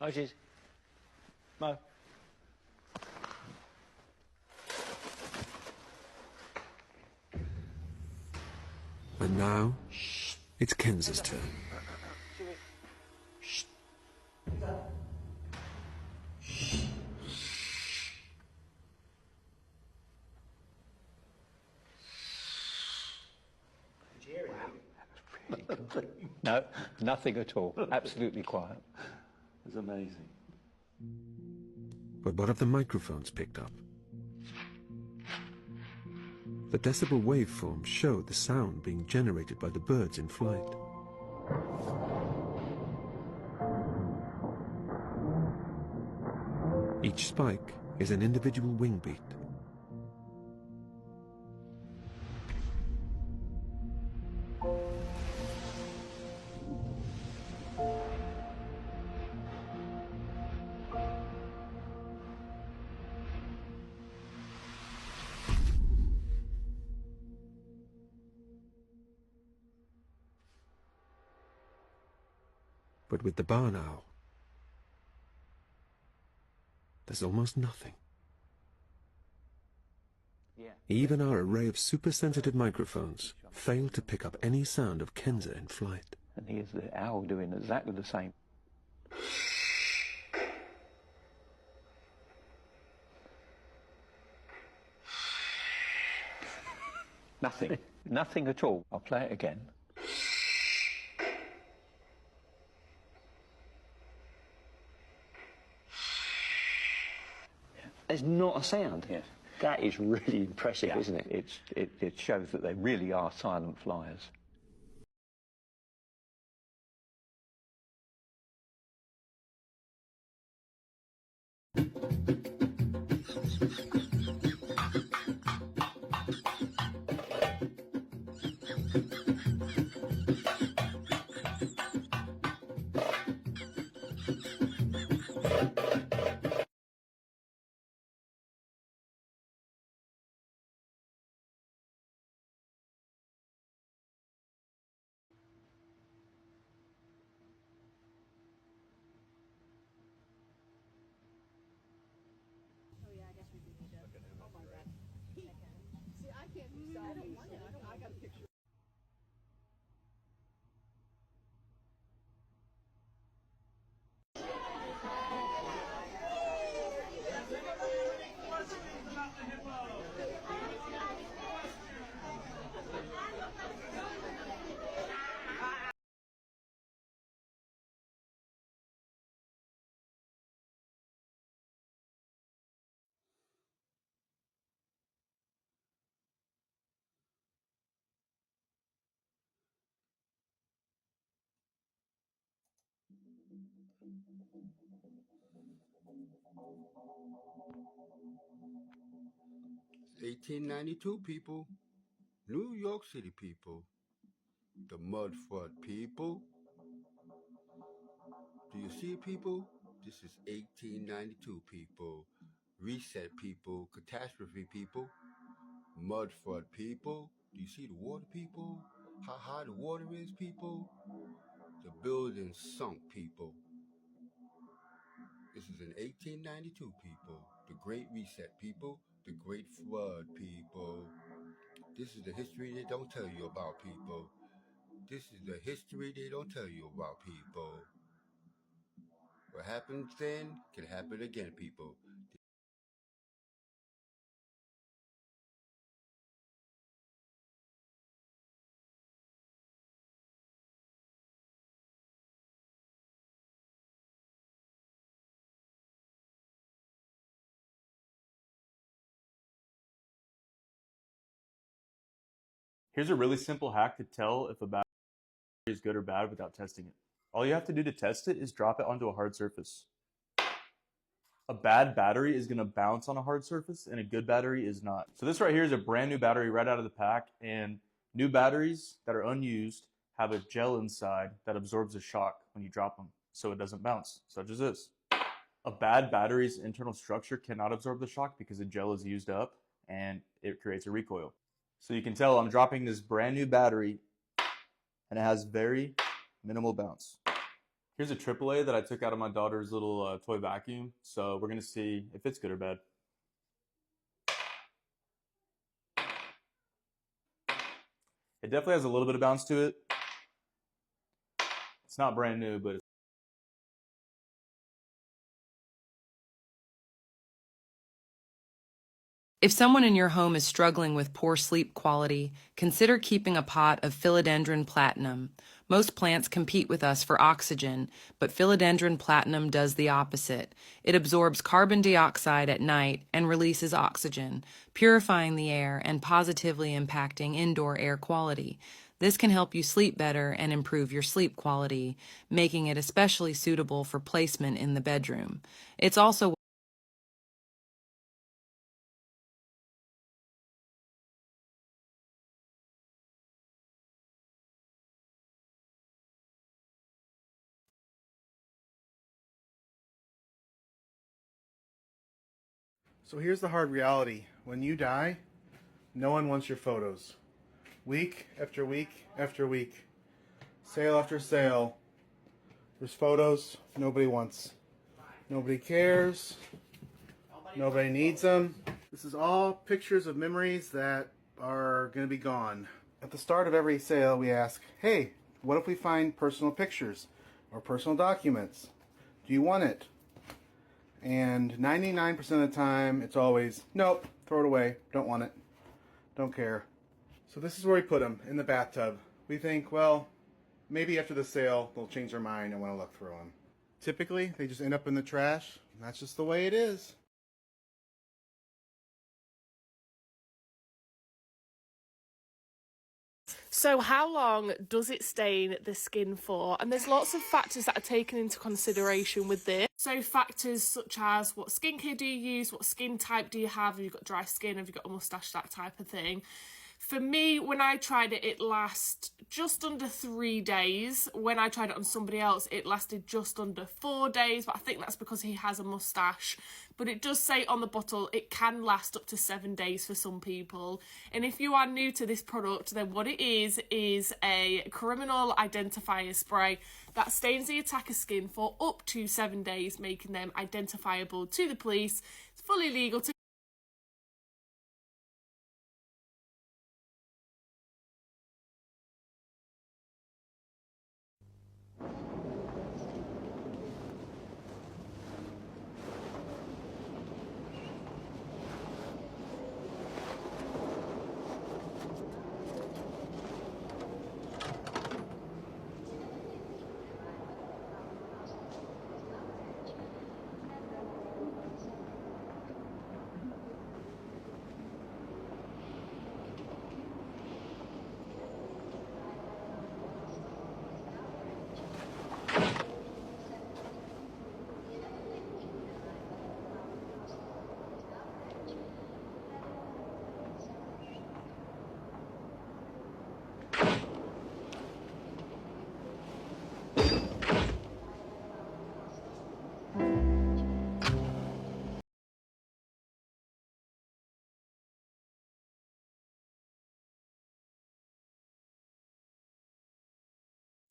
Hi, cheers. Mo. And now, it's Kenza's turn. No, nothing at all. Absolutely quiet. It's amazing. But what have the microphones picked up? The decibel waveforms show the sound being generated by the birds in flight. Each spike is an individual wing beat. But with the barn owl, there's almost nothing. Yeah. Even our array of super-sensitive microphones fail to pick up any sound of Kenza in flight. And here's the owl doing exactly the same. Nothing. Nothing at all. I'll play it again. There's not a sound. Yes. That is really impressive, Yeah. isn't it? It shows that they really are silent flyers. Oh yeah, I guess we do need to. Oh my god. See, I can't decide. I don't want it. I got a picture. It's 1892, people. New York City, people. The Mudford people. Do you see it, people? This is 1892, people. Reset, people. Catastrophe, people. Mudford people. Do you see the water, people? How high the water is, people? The building sunk, people. This is in 1892, people. The Great Reset, people. The Great Flood, people. This is the history they don't tell you about, people. This is the history they don't tell you about, people. What happened then can happen again, people. Here's a really simple hack to tell if a battery is good or bad without testing it. All you have to do to test it is drop it onto a hard surface. A bad battery is going to bounce on a hard surface, and a good battery is not. So this right here is a brand new battery right out of the pack, and new batteries that are unused have a gel inside that absorbs a shock when you drop them, so it doesn't bounce, such as this. A bad battery's internal structure cannot absorb the shock because the gel is used up, and it creates a recoil. So you can tell I'm dropping this brand new battery and it has very minimal bounce. Here's a AAA that I took out of my daughter's little toy vacuum. So we're going to see if it's good or bad. It definitely has a little bit of bounce to it. It's not brand new, but If someone in your home is struggling with poor sleep quality, consider keeping a pot of philodendron platinum. Most plants compete with us for oxygen, but philodendron platinum does the opposite. It absorbs carbon dioxide at night and releases oxygen, purifying the air and positively impacting indoor air quality. This can help you sleep better and improve your sleep quality, making it especially suitable for placement in the bedroom. It's also So here's the hard reality. When you die, no one wants your photos. Week after week after week, sale after sale, there's photos nobody wants. Nobody cares. Nobody needs them. This is all pictures of memories that are going to be gone. At the start of every sale, we ask, hey, what if we find personal pictures or personal documents? Do you want it? And 99% of the time, it's always, nope, throw it away, don't want it, don't care. So this is where we put them, in the bathtub. We think, well, maybe after the sale, they'll change their mind and want to look through them. Typically, they just end up in the trash. That's just the way it is. So how long does it stain the skin for? And there's lots of factors that are taken into consideration with this. So factors such as what skincare do you use, what skin type do you have you got dry skin, have you got a mustache, that type of thing. For me, when I tried it, it lasted just under 3 days. When I tried it on somebody else, it lasted just under 4 days, but I think that's because he has a mustache. But it does say on the bottle it can last up to 7 days for some people. And if you are new to this product, then what it is a criminal identifier spray that stains the attacker's skin for up to 7 days, making them identifiable to the police. It's fully legal to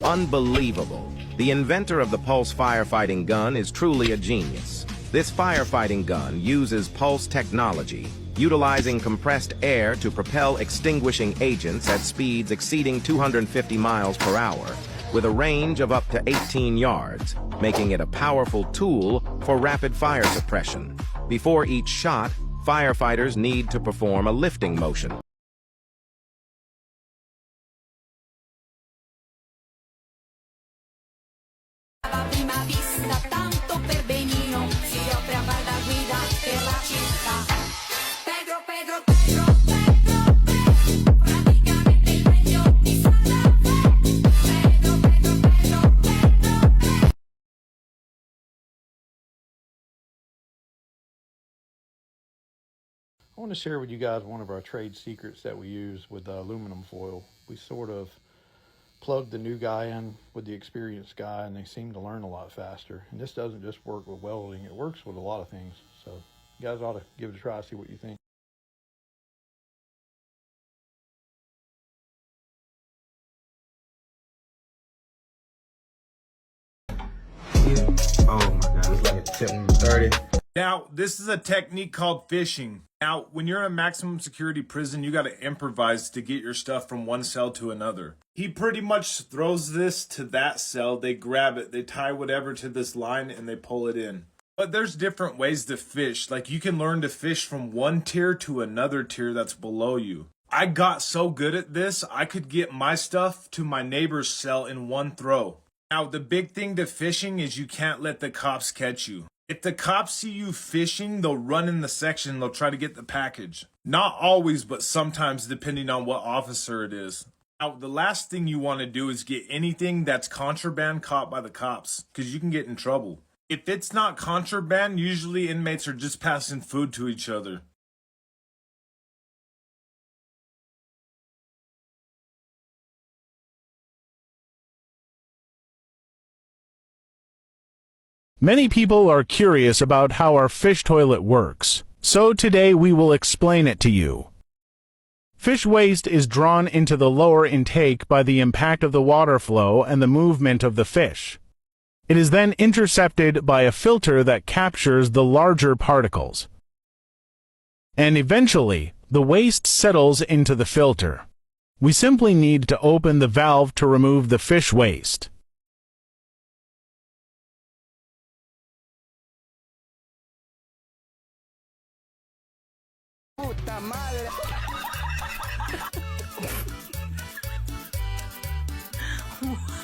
Unbelievable. The inventor of the pulse firefighting gun is truly a genius. This firefighting gun uses pulse technology, utilizing compressed air to propel extinguishing agents at speeds exceeding 250 miles per hour, with a range of up to 18 yards, making it a powerful tool for rapid fire suppression. Before each shot, firefighters need to perform a lifting motion. I want to share with you guys one of our trade secrets that we use with aluminum foil. We sort of plug the new guy in with the experienced guy, and they seem to learn a lot faster. And this doesn't just work with welding, it works with a lot of things. So you guys ought to give it a try, see what you think. tip number 30. Now, this is a technique called fishing. Now, when you're in a maximum security prison, you got to improvise to get your stuff from one cell to another. He pretty much throws this to that cell, they grab it, they tie whatever to this line, and they pull it in. But there's different ways to fish. Like, you can learn to fish from one tier to another tier that's below you. I got so good at this, I could get my stuff to my neighbor's cell in one throw. Now, the big thing to fishing is you can't let the cops catch you. If the cops see you fishing, they'll run in the section, they'll try to get the package. Not always, but sometimes, depending on what officer it is. Now, the last thing you want to do is get anything that's contraband caught by the cops, because you can get in trouble. If it's not contraband, usually inmates are just passing food to each other. Many people are curious about how our fish toilet works, so today we will explain it to you. Fish waste is drawn into the lower intake by the impact of the water flow and the movement of the fish. It is then intercepted by a filter that captures the larger particles. And eventually, the waste settles into the filter. We simply need to open the valve to remove the fish waste. Puta madre. What?